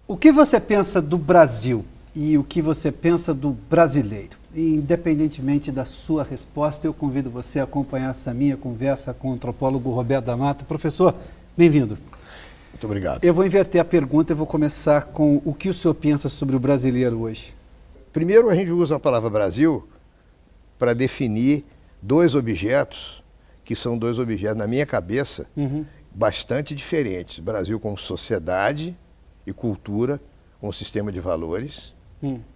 O que você pensa do Brasil e o que você pensa do brasileiro? E, independentemente da sua resposta, eu convido você a acompanhar essa minha conversa com o antropólogo Roberto da Mata. Professor, bem-vindo. Muito obrigado. Eu vou inverter a pergunta e vou começar com o que o senhor pensa sobre o brasileiro hoje. Primeiro, a gente usa a palavra Brasil para definir dois objetos, que são dois objetos, na minha cabeça, bastante diferentes. Brasil como sociedade e cultura, como sistema de valores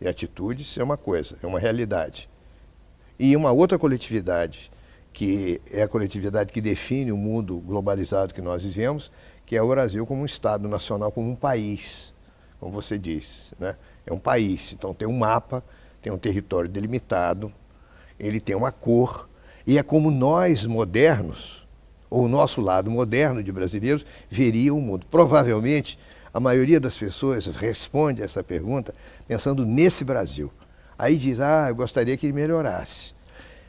e atitudes, é uma coisa, é uma realidade. E uma outra coletividade, que é a coletividade que define o mundo globalizado que nós vivemos, que é o Brasil como um Estado nacional, como um país, como você disse, né? É um país, então tem um mapa, tem um território delimitado, ele tem uma cor, e é como nós modernos, ou o nosso lado moderno de brasileiros, veria o mundo. Provavelmente, a maioria das pessoas responde a essa pergunta pensando nesse Brasil. Aí diz, eu gostaria que ele melhorasse.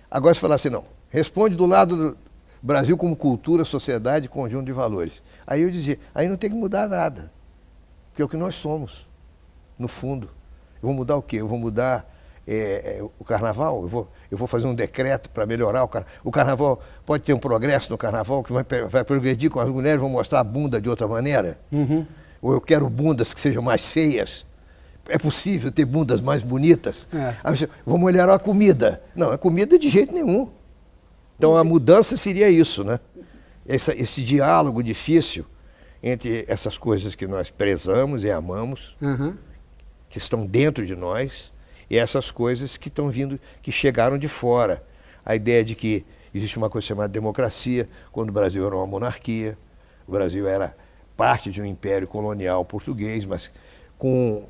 Agora, se falar assim, não, responde do lado do Brasil como cultura, sociedade, conjunto de valores. Aí eu dizia, aí não tem que mudar nada, porque é o que nós somos, no fundo. Eu vou mudar o quê? Eu vou mudar o carnaval? Eu vou fazer um decreto para melhorar o carnaval. O carnaval pode ter um progresso no carnaval que vai progredir com as mulheres, vão mostrar a bunda de outra maneira? Ou eu quero bundas que sejam mais feias? É possível ter bundas mais bonitas? Aí você, vou melhorar a comida. Não, a comida de jeito nenhum. Então a mudança seria isso, né? Esse diálogo difícil entre essas coisas que nós prezamos e amamos, que estão dentro de nós, e essas coisas que estão vindo, que chegaram de fora. A ideia de que existe uma coisa chamada democracia, quando o Brasil era uma monarquia, o Brasil era parte de um império colonial português, mas com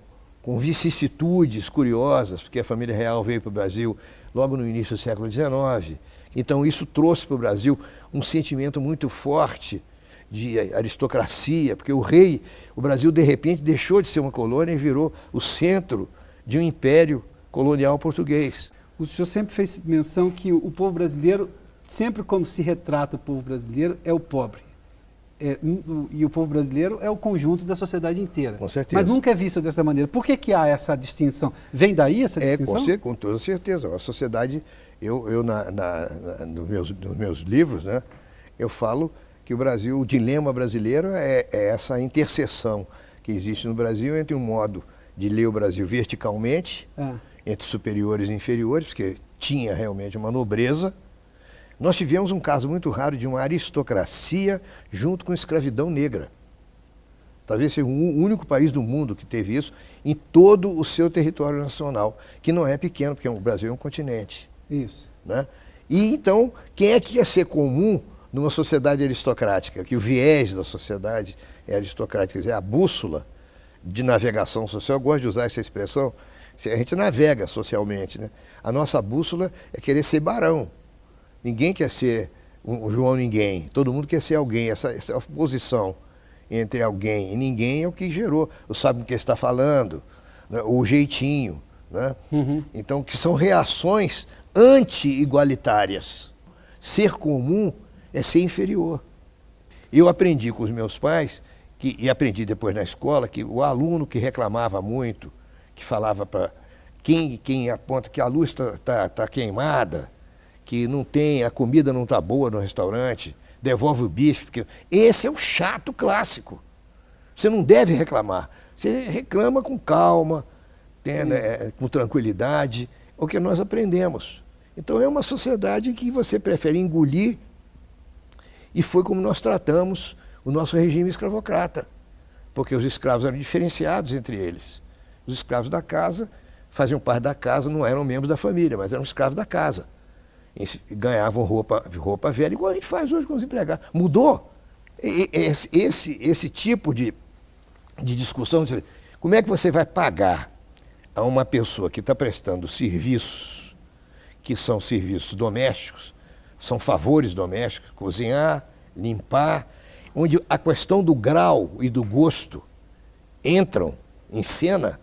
vicissitudes curiosas, porque a família real veio para o Brasil logo no início do século XIX. Então isso trouxe para o Brasil um sentimento muito forte de aristocracia, porque o Brasil de repente deixou de ser uma colônia e virou o centro de um império colonial português. O senhor sempre fez menção que o povo brasileiro, sempre quando se retrata o povo brasileiro, é o pobre. E o povo brasileiro é o conjunto da sociedade inteira. Com certeza. Mas nunca é visto dessa maneira. Por que há essa distinção? Vem daí essa distinção? Com toda certeza. A sociedade, nos meus livros, né, eu falo que o dilema brasileiro é essa interseção que existe no Brasil entre um modo de ler o Brasil verticalmente, entre superiores e inferiores, porque tinha realmente uma nobreza. Nós tivemos um caso muito raro de uma aristocracia junto com escravidão negra. Talvez seja o único país do mundo que teve isso em todo o seu território nacional, que não é pequeno, porque o Brasil é um continente. Isso. Né? E então, quem é que ia ser comum numa sociedade aristocrática? Que o viés da sociedade é aristocrática, quer dizer, a bússola de navegação social, eu gosto de usar essa expressão, a gente navega socialmente, né? A nossa bússola é querer ser barão. Ninguém quer ser um João Ninguém, todo mundo quer ser alguém. Essa oposição entre alguém e ninguém é o que gerou o sabe o que está falando, né? O jeitinho. Né? Então, que são reações anti-igualitárias. Ser comum é ser inferior. Eu aprendi com os meus pais, e aprendi depois na escola, que o aluno que reclamava muito, que falava para quem aponta que a luz está queimada, que não tem, a comida não está boa no restaurante, devolve o bife, porque esse é o chato clássico. Você não deve reclamar. Você reclama com calma, com tranquilidade, o que nós aprendemos. Então é uma sociedade que você prefere engolir, e foi como nós tratamos o nosso regime escravocrata, porque os escravos eram diferenciados entre eles. Os escravos da casa faziam parte da casa, não eram membros da família, mas eram escravos da casa. Ganhavam roupa velha, igual a gente faz hoje com os empregados. Mudou. Esse tipo de discussão, como é que você vai pagar a uma pessoa que está prestando serviços, que são serviços domésticos, são favores domésticos, cozinhar, limpar, onde a questão do grau e do gosto entram em cena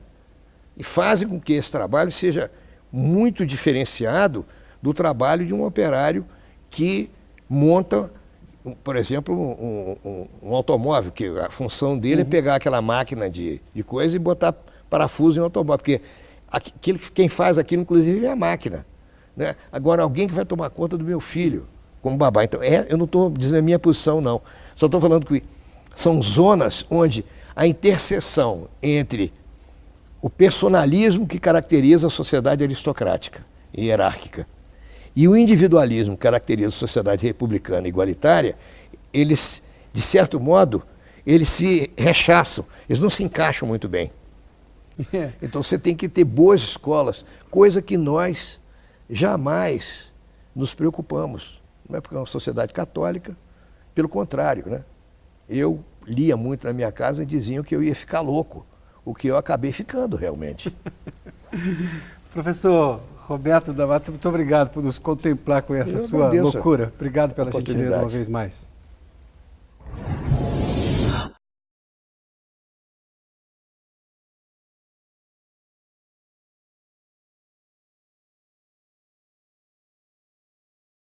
e fazem com que esse trabalho seja muito diferenciado do trabalho de um operário que monta por exemplo, um automóvel, que a função dele é pegar aquela máquina de coisa e botar parafuso em um automóvel, porque quem faz aquilo, inclusive, é a máquina. Né? Agora, alguém que vai tomar conta do meu filho, como babá. Então, eu não estou dizendo a minha posição, não. Só estou falando que são zonas onde a interseção entre o personalismo que caracteriza a sociedade aristocrática e hierárquica e o individualismo que caracteriza a sociedade republicana e igualitária, eles, de certo modo, eles se rechaçam, eles não se encaixam muito bem. Então você tem que ter boas escolas, coisa que nós jamais nos preocupamos. Não é porque é uma sociedade católica, pelo contrário, né? Eu lia muito na minha casa e diziam que eu ia ficar louco, o que eu acabei ficando realmente. Professor Roberto da Mata, muito obrigado por nos contemplar com essa sua loucura. Obrigado pela gentileza uma vez mais.